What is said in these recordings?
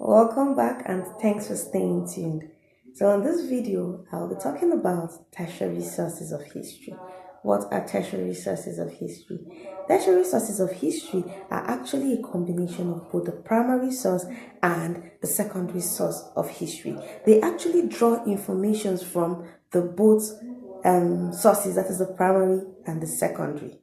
Welcome back and thanks for staying tuned. So, in this video, I'll be talking about tertiary sources of history. What are tertiary sources of history? Tertiary sources of history are actually a combination of both the primary source and the secondary source of history. They actually draw information from the both sources, that is the primary and the secondary.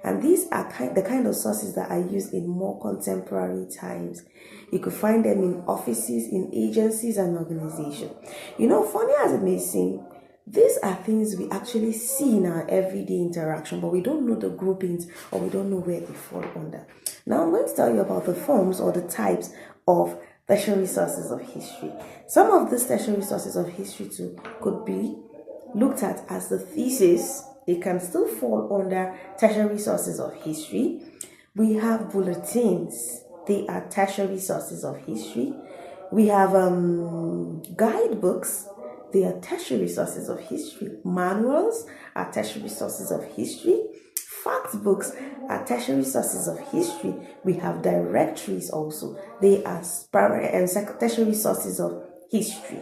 And these are the kind of sources that are used in more contemporary times. You could find them in offices, in agencies, and organizations. Funny as it may seem, these are things we actually see in our everyday interaction, but we don't know the groupings or we don't know where they fall under. Now, I'm going to tell you about the forms or the types of tertiary sources of history. Some of these tertiary sources of history too could be looked at as the thesis. They can still fall under tertiary sources of history. We have bulletins. They are tertiary sources of history. We have guidebooks. They are tertiary sources of history. Manuals are tertiary sources of history. Fact books are tertiary sources of history. We have directories also. They are primary and tertiary sources of history.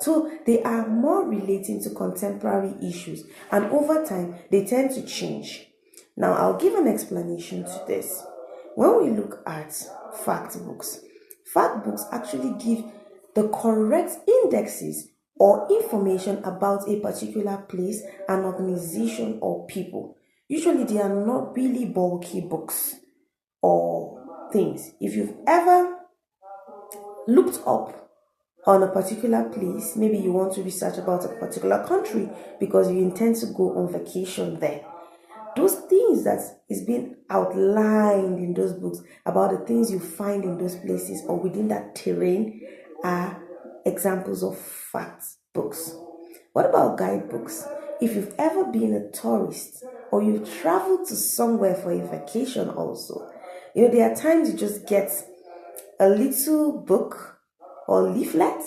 So they are more relating to contemporary issues, and over time they tend to change. Now I'll give an explanation to this. When we look at fact books actually give the correct indexes or information about a particular place, an organization, or people. Usually they are not really bulky books or things. If you've ever looked up on a particular place, maybe you want to research about a particular country because you intend to go on vacation there. Those things that is being outlined in those books about the things you find in those places or within that terrain are examples of fact books. What about guidebooks? If you've ever been a tourist or you've traveled to somewhere for a vacation also, there are times you just get a little book or leaflet,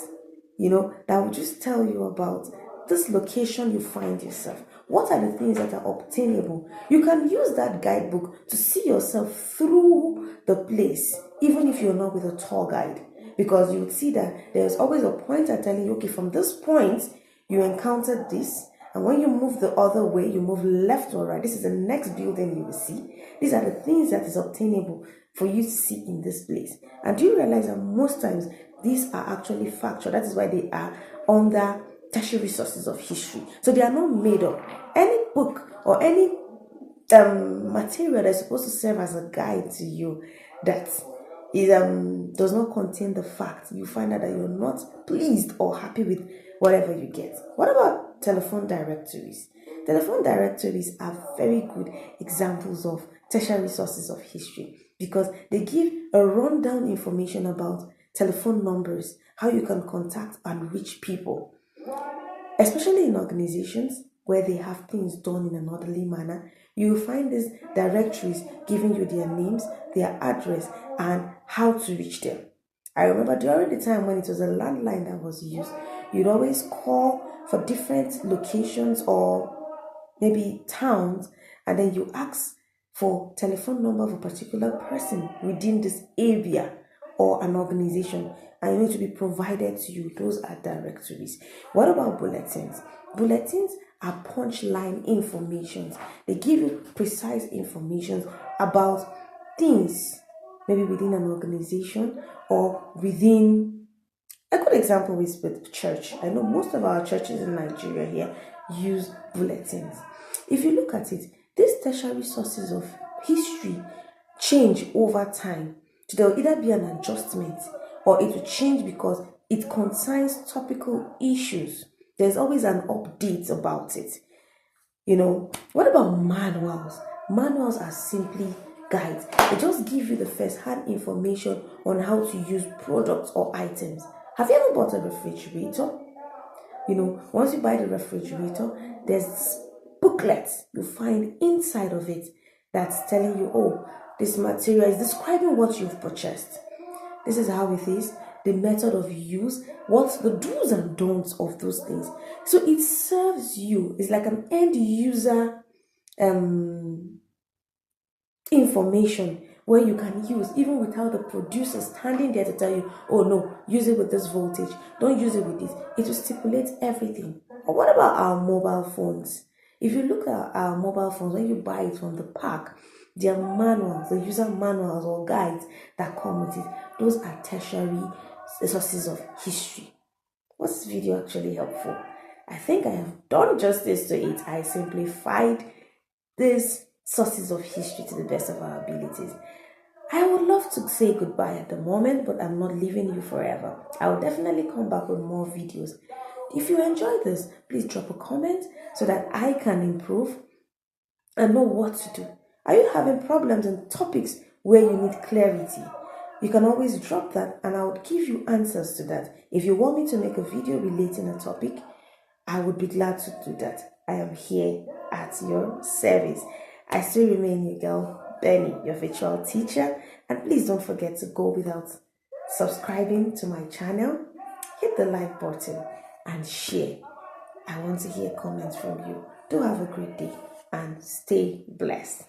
that will just tell you about this location you find yourself. What are the things that are obtainable? You can use that guidebook to see yourself through the place, even if you're not with a tour guide, because you would see that there's always a pointer telling you, okay, from this point, you encountered this, and when you move the other way, you move left or right. This is the next building you will see. These are the things that is obtainable for you to see in this place. And do you realize that most times these are actually factual? That is why they are under tertiary sources of history. So they are not made up. Any book or any material that is supposed to serve as a guide to you that is does not contain the fact, you find out that you're not pleased or happy with whatever you get. What about telephone directories? Telephone directories are very good examples of tertiary sources of history because they give a rundown information about telephone numbers, how you can contact and reach people, especially in organizations where they have things done in an orderly manner. You will find these directories giving you their names, their address, and how to reach them. I remember during the time when it was a landline that was used, you'd always call for different locations or maybe towns, and then you ask for telephone number of a particular person within this area or an organization, and you need to be provided to you. Those are directories. What about bulletins? Bulletins are punchline information. They give you precise information about things, maybe within an organization or within. A good example is with church. I know most of our churches in Nigeria here use bulletins. If you look at it, these tertiary sources of history change over time. So there will either be an adjustment or it will change because it concerns topical issues. There's always an update about it. What about manuals? Manuals are simply guides. They just give you the first-hand information on how to use products or items. Have you ever bought a refrigerator? Once you buy the refrigerator, there's booklets you find inside of it that's telling you, oh, this material is describing what you've purchased. This is how it is, the method of use, what's the do's and don'ts of those things. So it serves you. It's like an end user information where you can use even without the producer standing there to tell you, oh no, use it with this voltage, don't use it with this. It will stipulate everything. But what about our mobile phones? If you look at our mobile phones, when you buy it from the pack, there are manuals, the user manuals or guides that come with it. Those are tertiary sources of history. Was this video actually helpful? I think I have done justice to it. I simplified these sources of history to the best of our abilities. I would love to say goodbye at the moment, but I'm not leaving you forever. I will definitely come back with more videos. If you enjoyed this, please drop a comment so that I can improve and know what to do. Are you having problems in topics where you need clarity? You can always drop that and I would give you answers to that. If you want me to make a video relating a topic, I would be glad to do that. I am here at your service. I still remain your girl, Benny, your virtual teacher. And please don't forget to go without subscribing to my channel. Hit the like button and share. I want to hear comments from you. Do have a great day and stay blessed.